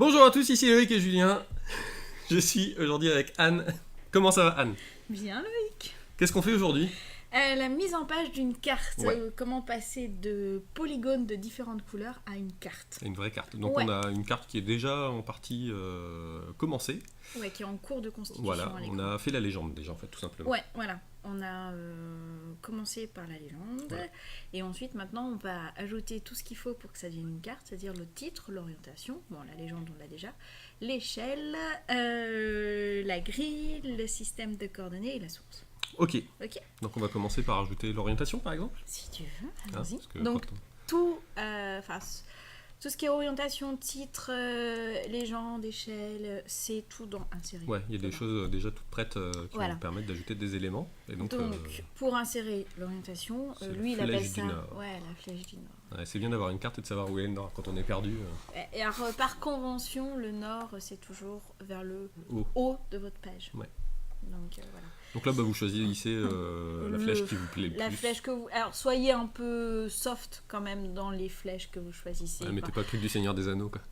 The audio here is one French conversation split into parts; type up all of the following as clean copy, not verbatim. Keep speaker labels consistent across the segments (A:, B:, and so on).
A: Bonjour à tous, ici Loïc et Julien. Je suis aujourd'hui avec Anne. Comment ça va, Anne?
B: Bien, Loïc.
A: Qu'est-ce qu'on fait aujourd'hui?
B: La mise en page d'une carte.
A: Ouais.
B: Comment passer de polygones de différentes couleurs à une carte.
A: C'est une vraie carte. Donc
B: Ouais.
A: on a une carte qui est déjà en partie commencée.
B: Ouais, qui est en cours de constitution.
A: Voilà,
B: à l'écran.
A: on a fait la légende déjà en fait, tout simplement.
B: Ouais, voilà. On a commencé par la légende.
A: Ouais.
B: Et ensuite, maintenant, on va ajouter tout ce qu'il faut pour que ça devienne une carte, c'est-à-dire le titre, l'orientation. Bon, la légende, on l'a déjà. L'échelle, la grille, le système de coordonnées et la source.
A: Ok,
B: Ok.
A: donc on va commencer par ajouter l'orientation par exemple.
B: Si tu veux,
A: Hein,
B: allons-y.
A: parce que
B: Donc,
A: quand
B: tout ce qui est orientation, titre, légende, échelle, c'est tout dans insérer.
A: ouais, il y a des choses déjà toutes prêtes qui
B: Voilà.
A: vont permettre d'ajouter des éléments. Et donc,
B: Pour insérer l'orientation,
A: c'est
B: lui, il
A: la
B: appelle
A: flèche
B: ça
A: du Nord.
B: ouais, la flèche du Nord.
A: ouais, c'est bien d'avoir une carte et de savoir où est le nord quand on est perdu.
B: Et alors, par convention, le Nord, c'est toujours vers le
A: Haut.
B: haut de votre page.
A: Ouais.
B: Donc, voilà.
A: Donc là, vous choisissez la flèche qui vous plaît le
B: La
A: plus.
B: flèche que vous... Alors, soyez un peu soft quand même dans les flèches que vous choisissez.
A: Ouais, mettez pas le truc du Seigneur des Anneaux, quoi.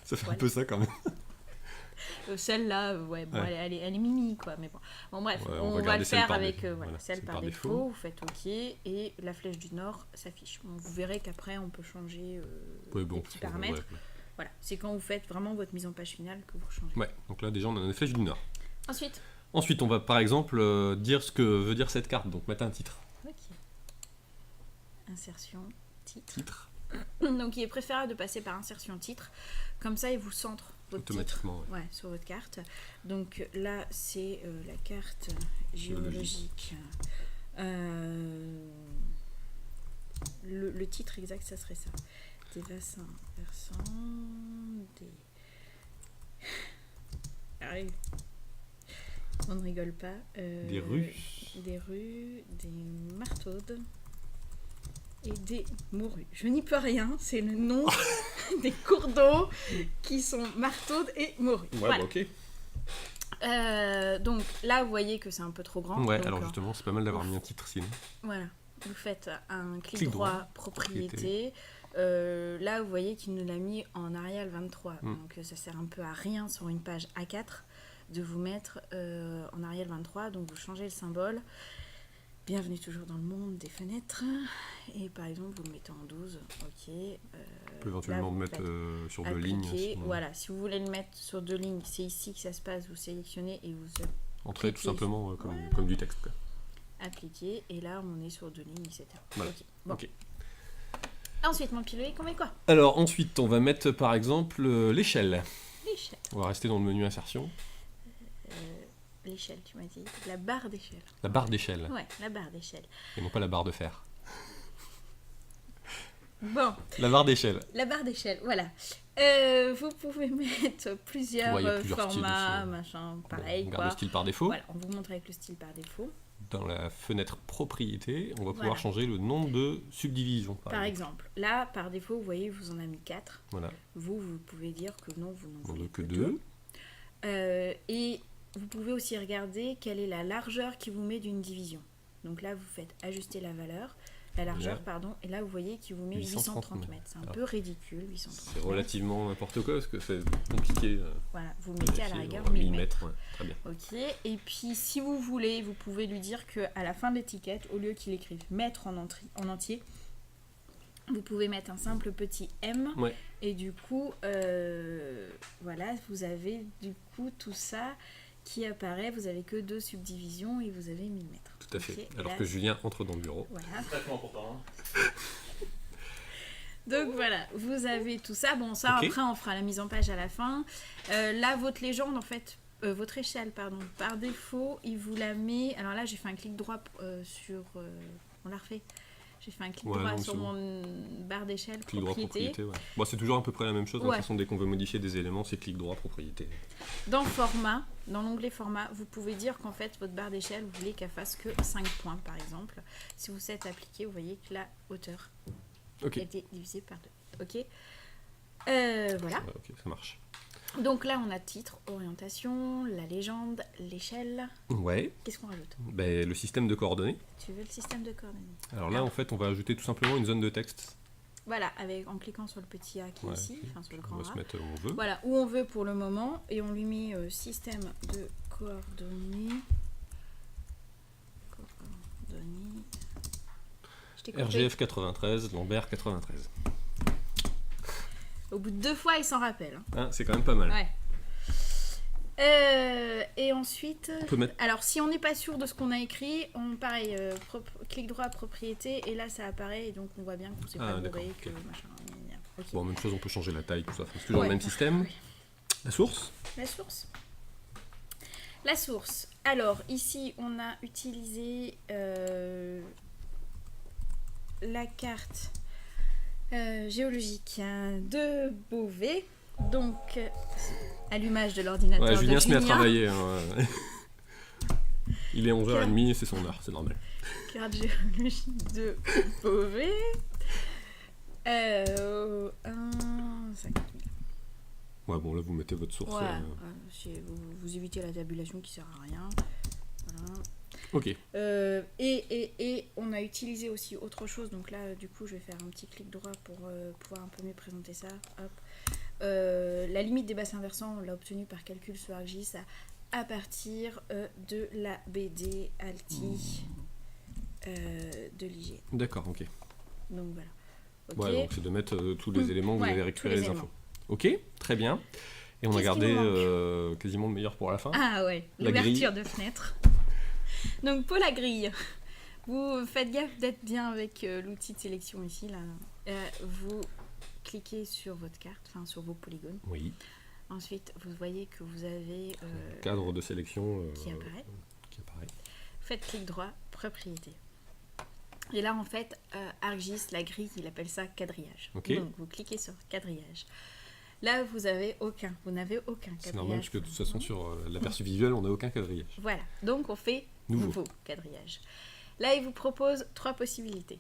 A: Ça fait un
B: Voilà.
A: peu ça quand même.
B: Celle-là, ouais, bon,
A: Ouais.
B: elle est mimi, quoi. Mais bon, bref,
A: Ouais,
B: on va le
A: garder celle
B: faire
A: par
B: avec
A: défaut.
B: voilà,
A: Voilà,
B: celle par défaut. Vous faites OK et la flèche du Nord s'affiche. Bon, vous verrez qu'après, on peut changer
A: Ouais, bon,
B: les petits paramètres.
A: ouais.
B: Voilà, c'est quand vous faites vraiment votre mise en page finale que vous changez.
A: Ouais, donc là déjà on a une flèche du Nord.
B: Ensuite,
A: Ensuite, on va par exemple dire ce que veut dire cette carte, donc mettre un titre.
B: OK. Insertion, titre.
A: Titre,
B: Donc, il est préférable de passer par insertion titre. Comme ça, il vous centre votre titre.
A: automatiquement. Ouais.
B: Ouais, sur votre carte. Donc là, c'est la carte géologique. Le titre exact, ça serait ça. Des bassins versants, des... Arrête. On ne rigole pas.
A: Des rues.
B: Des rues, des martaudes et des morues. Je n'y peux rien, c'est le nom des cours d'eau qui sont martaudes et morues.
A: Ouais,
B: Voilà.
A: bah, ok.
B: Donc là, vous voyez que c'est un peu trop grand.
A: Ouais,
B: Donc,
A: alors justement, c'est pas mal d'avoir mis un titre sinon.
B: voilà, vous faites un clic,
A: Clic
B: droit,
A: droit,
B: propriété. Là, vous voyez qu'il nous l'a mis en Arial 23. Donc ça sert un peu à rien sur une page A4 de vous mettre en Arial 23. Donc vous changez le symbole. Bienvenue toujours dans le monde des fenêtres. Et par exemple, vous le mettez en 12. Ok.
A: On peut éventuellement le mettre sur deux lignes. sinon.
B: Voilà, si vous voulez le mettre sur deux lignes, c'est ici que ça se passe. Vous sélectionnez et vous
A: Entrer tout
B: cliquez.
A: simplement
B: Voilà.
A: comme du texte. Quoi.
B: appliquez. Et là, on est sur deux lignes, etc.
A: Voilà.
B: Ok. Bon.
A: Ok.
B: Ensuite, mon pilote, on met quoi?
A: Alors ensuite, on va mettre par exemple l'échelle.
B: L'échelle.
A: On va rester dans le menu insertion.
B: L'échelle, tu m'as dit. La barre d'échelle.
A: La barre d'échelle,
B: Ouais, la barre d'échelle.
A: et non pas la barre de fer.
B: Bon,
A: La barre d'échelle.
B: la barre d'échelle, voilà. Vous pouvez mettre plusieurs,
A: Ouais, il y a plusieurs styles
B: formats,
A: aussi.
B: machin, pareil,
A: On garde
B: quoi.
A: le style par défaut.
B: Voilà, on vous montre avec le style par défaut.
A: Dans la fenêtre propriété, on va pouvoir
B: Voilà.
A: changer le nombre de subdivisions.
B: Par exemple, là, par défaut, vous voyez, vous en a mis 4.
A: Voilà.
B: Vous pouvez dire que non, vous n'en
A: On
B: voulez
A: veut que
B: que
A: 2.
B: 2. Et vous pouvez aussi regarder quelle est la largeur qui vous met d'une division. Donc là, vous faites ajuster la valeur, la largeur,
A: Là.
B: pardon, et là, vous voyez qu'il vous met 830 mètres. C'est un
A: Alors,
B: peu ridicule, 830
A: C'est
B: mètres.
A: relativement n'importe quoi parce que c'est compliqué.
B: Voilà, vous mettez à la
A: vérifier,
B: rigueur 1000
A: 1000
B: mètres.
A: mètres. Ouais, très bien.
B: Ok, et puis si vous voulez, vous pouvez lui dire qu'à la fin de l'étiquette, au lieu qu'il écrive mètre en entier, vous pouvez mettre un simple petit M.
A: Ouais.
B: Et du coup, voilà, vous avez du coup tout ça qui apparaît. Vous avez que 2 subdivisions et vous avez 1000 mètres.
A: Tout à fait.
B: Ok,
A: Alors
B: là,
A: que Julien entre dans le bureau.
B: voilà.
C: Vachement important. Hein.
B: Donc voilà, vous avez tout ça. Bon, ça,
A: Ok.
B: après, on fera la mise en page à la fin. Là, votre légende, en fait, votre échelle, pardon, par défaut, il vous la met... Alors là, j'ai fait un clic droit sur... on l'a refait. J'ai fait un clic
A: Ouais,
B: droit
A: non,
B: sur
A: c'est bon.
B: mon barre d'échelle,
A: Clic droit
B: propriété.
A: propriété. Ouais. Bon, c'est toujours à peu près la même chose. De
B: Ouais.
A: toute façon, dès qu'on veut modifier des éléments, c'est clic droit propriété.
B: Dans format, dans l'onglet format, vous pouvez dire qu'en fait, votre barre d'échelle, vous voulez qu'elle fasse que 5 points, par exemple. Si vous êtes appliqué, vous voyez que la hauteur
A: Ok.
B: a été divisée par 2. Ok. Voilà.
A: Ouais, ok, ça marche.
B: Donc là, on a titre, orientation, la légende, l'échelle.
A: Ouais.
B: Qu'est-ce qu'on rajoute?
A: Le système de coordonnées.
B: Tu veux le système de coordonnées?
A: Alors là, en fait, on va ajouter tout simplement une zone de texte.
B: Voilà, en cliquant sur le petit A qui est ici, enfin sur le grand
A: On va
B: A.
A: se mettre où on veut.
B: Voilà, où on veut pour le moment, et on lui met système de coordonnées. Je t'ai coupé.
A: RGF 93, Lambert 93.
B: Au bout de 2 fois, il s'en rappelle.
A: Ah, c'est quand même pas mal.
B: Ouais. Et ensuite,
A: On peut mettre...
B: alors si on n'est pas sûr de ce qu'on a écrit, pareil, clic droit propriété, et là ça apparaît, et donc on voit bien qu'on s'est pas bourré, que machin. Okay.
A: Bon, même chose, on peut changer la taille, tout ça. C'est toujours le même système.
B: Oui.
A: La source.
B: La source. Alors ici, on a utilisé la carte géologique de Beauvais. Donc, allumage de l'ordinateur.
A: Ouais, Julien
B: de
A: se met à travailler. Hein. Il est 11h30, c'est son heure, c'est normal.
B: Carte géologique de Beauvais. 50 000.
A: Ouais, bon, là, vous mettez votre source.
B: Vous évitez la tabulation qui sert à rien. Voilà.
A: Ok.
B: Et on a utilisé aussi autre chose. Donc là, du coup, je vais faire un petit clic droit pour pouvoir un peu mieux présenter ça. Hop. La limite des bassins versants, on l'a obtenue par calcul sur ArcGIS à partir de la BD Alti de l'IG.
A: D'accord, ok.
B: Donc voilà. Okay.
A: Ouais, donc c'est de mettre tous les éléments que vous avez récupérés les infos. Ok, très bien. Et on a gardé quasiment le meilleur pour la fin.
B: Ah ouais, l'ouverture de fenêtre. Donc pour la grille, vous faites gaffe d'être bien avec l'outil de sélection ici. Là. Vous cliquez sur votre carte, enfin sur vos polygones.
A: Oui.
B: Ensuite, vous voyez que vous avez
A: le cadre de sélection
B: qui apparaît. Faites clic droit, propriété. Et là, en fait, ArcGIS, la grille, il appelle ça quadrillage.
A: Okay.
B: Donc, vous cliquez sur quadrillage. Là, vous n'avez aucun quadrillage.
A: C'est normal, parce que de toute façon, sur l'aperçu visuel, on n'a aucun quadrillage.
B: Voilà, donc on fait nouveau quadrillage. Là, il vous propose 3 possibilités.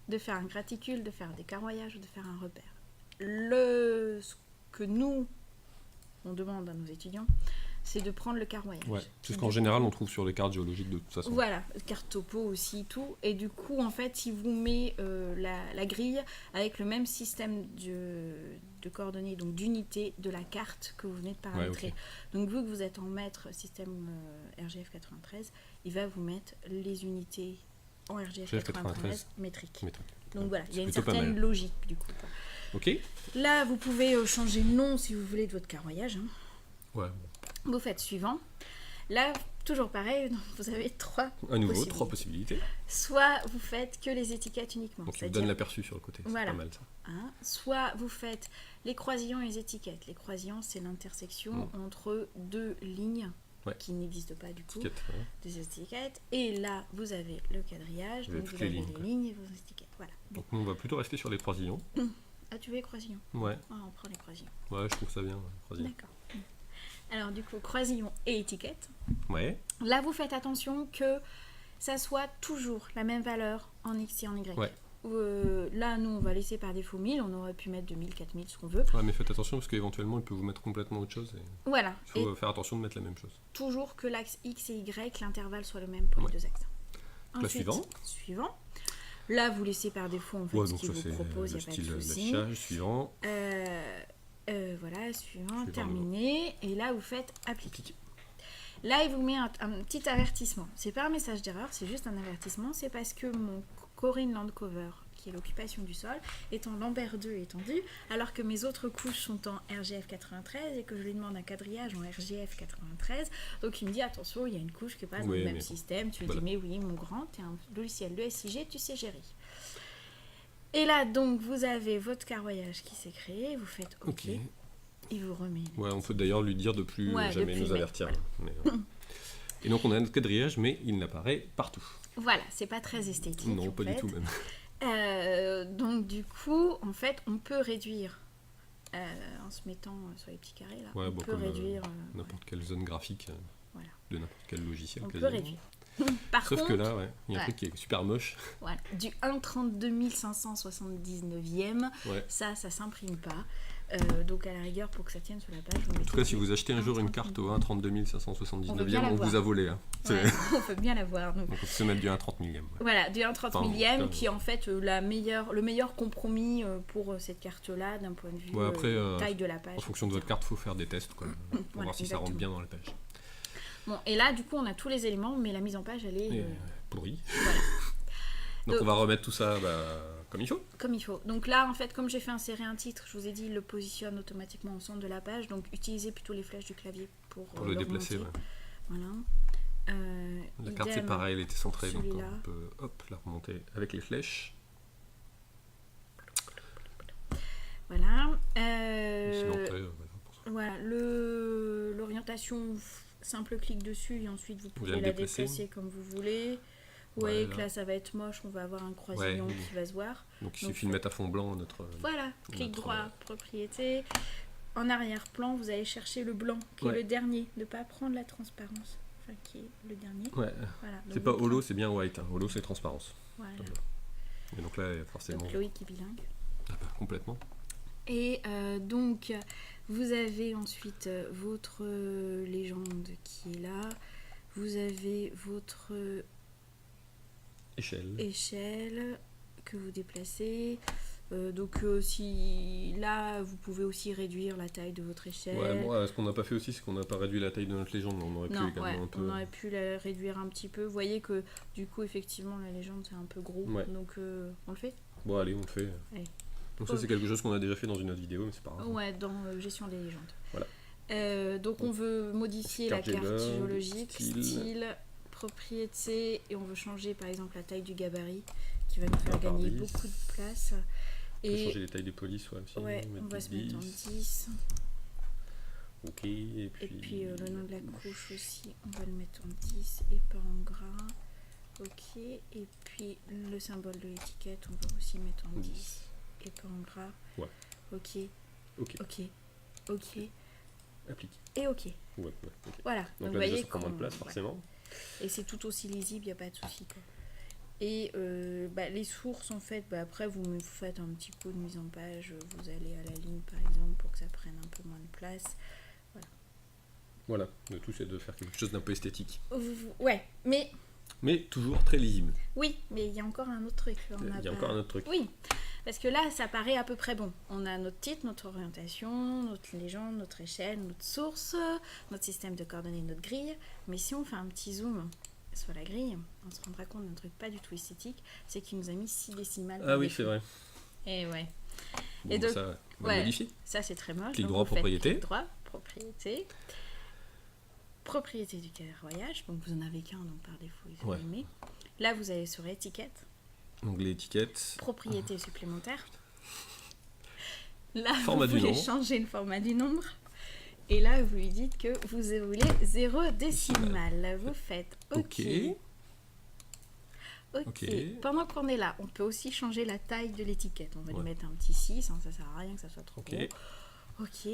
B: De faire un graticule, de faire des carroyages ou de faire un repère. Ce que nous, on demande à nos étudiants, c'est de prendre le carroyage.
A: Ouais, c'est ce qu'en général, on trouve sur les cartes géologiques de toute façon.
B: Voilà, carte topo aussi, tout. Et du coup, en fait, il vous met la grille avec le même système de coordonnées, donc d'unités de la carte que vous venez de paramétrer. Ouais, okay. Donc, vu que vous êtes en maître système RGF 93, il va vous mettre les unités en RGF 93 métriques. Donc voilà, il y a une certaine logique du coup.
A: Ok.
B: Là, vous pouvez changer le nom si vous voulez de votre carroyage. Hein.
A: Ouais.
B: Vous faites suivant. Là, toujours pareil, vous avez 3
A: possibilités.
B: Soit vous faites que les étiquettes uniquement.
A: Donc, il vous donne l'aperçu sur le côté.
B: Voilà.
A: C'est pas mal ça.
B: Hein. Soit vous faites les croisillons et les étiquettes. Les croisillons, c'est l'intersection entre 2 lignes qui n'existent pas du coup. Des étiquettes. Et là, vous avez le quadrillage. Donc, vous avez les lignes et vos étiquettes. Voilà.
A: Donc, nous, on va plutôt rester sur les croisillons.
B: Ah, tu veux les croisillons?
A: Ouais.
B: Ah, on prend les croisillons.
A: Ouais, je trouve ça bien, croisillons.
B: D'accord. Alors du coup, croisillon et étiquette.
A: Ouais.
B: Là, vous faites attention que ça soit toujours la même valeur en X et en Y.
A: Ouais.
B: Là, nous, on va laisser par défaut 1000. On aurait pu mettre 2000, 4000, ce qu'on veut.
A: Ouais, mais faites attention parce qu'éventuellement, il peut vous mettre complètement autre chose.
B: Voilà.
A: Il faut faire attention de mettre la même chose.
B: Toujours que l'axe X et Y, l'intervalle soit le même pour les 2 axes.
A: Ensuite,
B: suivant. Là, vous laissez par défaut en fait ce qu'il vous propose, il n'y a pas de souci.
A: Suivant.
B: Voilà, suivant, terminé. Et là, vous faites appliquer. Là, il vous met un petit avertissement. C'est pas un message d'erreur, c'est juste un avertissement. C'est parce que mon Corinne Land Cover, qui est l'occupation du sol, est en Lambert 2 étendu, alors que mes autres couches sont en RGF 93 et que je lui demande un quadrillage en RGF 93. Donc, il me dit attention, il y a une couche qui n'est pas dans le même système. Tu lui dis mais oui, mon grand, tu es un logiciel de SIG, tu sais gérer. Et là, donc, vous avez votre carroyage qui s'est créé, vous faites OK. Et vous remet.
A: Ouais, on peut d'ailleurs lui dire de plus jamais nous avertir. Voilà. Mais, et donc, on a notre quadrillage, mais il n'apparaît partout.
B: Voilà, c'est pas très esthétique.
A: Non, pas du tout même.
B: Donc, du coup, en fait, on peut réduire en se mettant sur les petits carrés là.
A: Ouais,
B: on peut réduire
A: n'importe quelle zone graphique de n'importe quel logiciel.
B: On peut réduire.
A: Sauf que là, il y a un truc qui est super moche.
B: Voilà. Du 1,32 579e, ça s'imprime pas. Donc à la rigueur, pour que ça tienne sur la page,
A: en tout cas, si vous achetez un jour une carte au 1,32 579e, on vous a volé. Hein.
B: Ouais, on peut bien l'avoir.
A: Donc on peut se mettre du 1,30 millième. Ouais.
B: Voilà, du 1,30 millième qui est en fait le meilleur compromis pour cette carte-là d'un point de vue
A: après,
B: taille de la page.
A: En fonction de votre carte, il faut faire des tests pour
B: voilà,
A: voir si ça rentre bien dans la page.
B: Bon, et là, du coup, on a tous les éléments, mais la mise en page, elle est...
A: pourrie.
B: Voilà.
A: Donc on va remettre tout ça comme il faut.
B: Comme il faut. Donc là, en fait, comme j'ai fait insérer un titre, je vous ai dit, il le positionne automatiquement au centre de la page. Donc utilisez plutôt les flèches du clavier pour
A: le déplacer. Ouais.
B: Voilà.
A: La carte, c'est pareil, elle était centrée, donc
B: celui-là.
A: on peut la remonter avec les flèches.
B: Voilà.
A: Sinon, après,
B: voilà. L'orientation, simple clic dessus et ensuite vous pouvez la déplacer comme vous voulez. Vous voyez que là ça va être moche, on va avoir un croisillon qui va se voir.
A: Donc il suffit de mettre à fond blanc notre...
B: Voilà, clic droit, propriété. En arrière-plan, vous allez chercher le blanc, qui est le dernier. Ne pas prendre la transparence, enfin qui est le dernier.
A: Ouais. Voilà. C'est pas holo, c'est bien white. Hein. Holo, c'est transparence.
B: Voilà.
A: Et donc là, forcément...
B: Donc Loïc est bilingue.
A: Ah bah, complètement.
B: Et donc, vous avez ensuite votre légende qui est là. Vous avez votre... échelle que vous déplacez. Donc si là vous pouvez aussi réduire la taille de votre échelle.
A: Ouais, ce qu'on n'a pas fait aussi, c'est qu'on n'a pas réduit la taille de notre légende. On aurait pu également un peu.
B: On aurait pu la réduire un petit peu. Vous voyez que du coup effectivement la légende c'est un peu gros. Donc on le fait.
A: Bon allez, on le fait.
B: Allez.
A: Donc ça c'est quelque chose qu'on a déjà fait dans une autre vidéo, mais c'est pas grave.
B: Ouais, dans gestion des légendes.
A: Voilà.
B: Donc on veut modifier la carte géologique, style, propriété, et on veut changer par exemple la taille du gabarit qui va nous faire gagner beaucoup de place.
A: On peut changer les tailles des polices aussi.
B: Ouais, on va se mettre en 10.
A: Ok,
B: et puis le nom de la couche aussi, on va le mettre en 10 et pas en gras. Ok, et puis le symbole de l'étiquette, on va aussi mettre en 10 et pas en gras.
A: Ouais.
B: Ok.
A: Applique.
B: Et ok.
A: Ouais, ok.
B: Voilà.
A: Donc là,
B: vous voyez,
A: ça prend moins de place, forcément.
B: Et c'est tout aussi lisible, il n'y a pas de souci. Quoi. Et les sources, en fait, après, vous faites un petit peu de mise en page. Vous allez à la ligne, par exemple, pour que ça prenne un peu moins de place.
A: Voilà. Le tout, c'est de faire quelque chose d'un peu esthétique.
B: Ouais, mais...
A: Mais toujours très lisible.
B: Oui, mais il y a encore un autre truc.
A: Il y a encore un autre truc.
B: Oui, parce que là, ça paraît à peu près bon. On a notre titre, notre orientation, notre légende, notre échelle, notre source, notre système de coordonnées, notre grille. Mais si on fait un petit zoom sur la grille, on se rendra compte d'un truc pas du tout esthétique, c'est qu'il nous a mis 6 décimales.
A: Ah oui, c'est vrai.
B: Et ouais.
A: Bon, et donc, ça, on va modifier.
B: Ça, c'est très moche.
A: Clic droit, propriété.
B: Clic droit, propriété. Propriété du carroyage, donc vous en avez qu'un, donc par défaut ils sont allumés. Là vous allez sur étiquette.
A: Onglet étiquette.
B: Propriété supplémentaire. Là
A: format
B: vous voulez changer le format du nombre. Et là vous lui dites que vous voulez 0 décimal. Vous faites OK. Pendant qu'on est là, on peut aussi changer la taille de l'étiquette. On va lui mettre un petit 6, hein, ça sert à rien que ça soit trop gros. OK.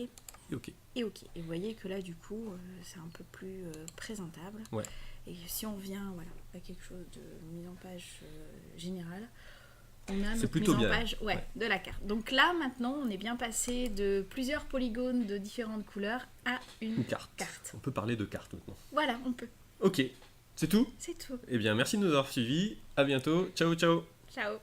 B: Et OK. Et vous voyez que là, du coup, c'est un peu plus présentable.
A: Ouais.
B: Et si on vient à quelque chose de mise en page générale, on a notre mise en page de la carte. Donc là, maintenant, on est bien passé de plusieurs polygones de différentes couleurs à une carte.
A: On peut parler de carte maintenant.
B: Voilà, on peut.
A: OK. C'est tout ?
B: C'est tout.
A: Eh bien, merci de nous avoir suivis. À bientôt. Ciao, ciao.
B: Ciao.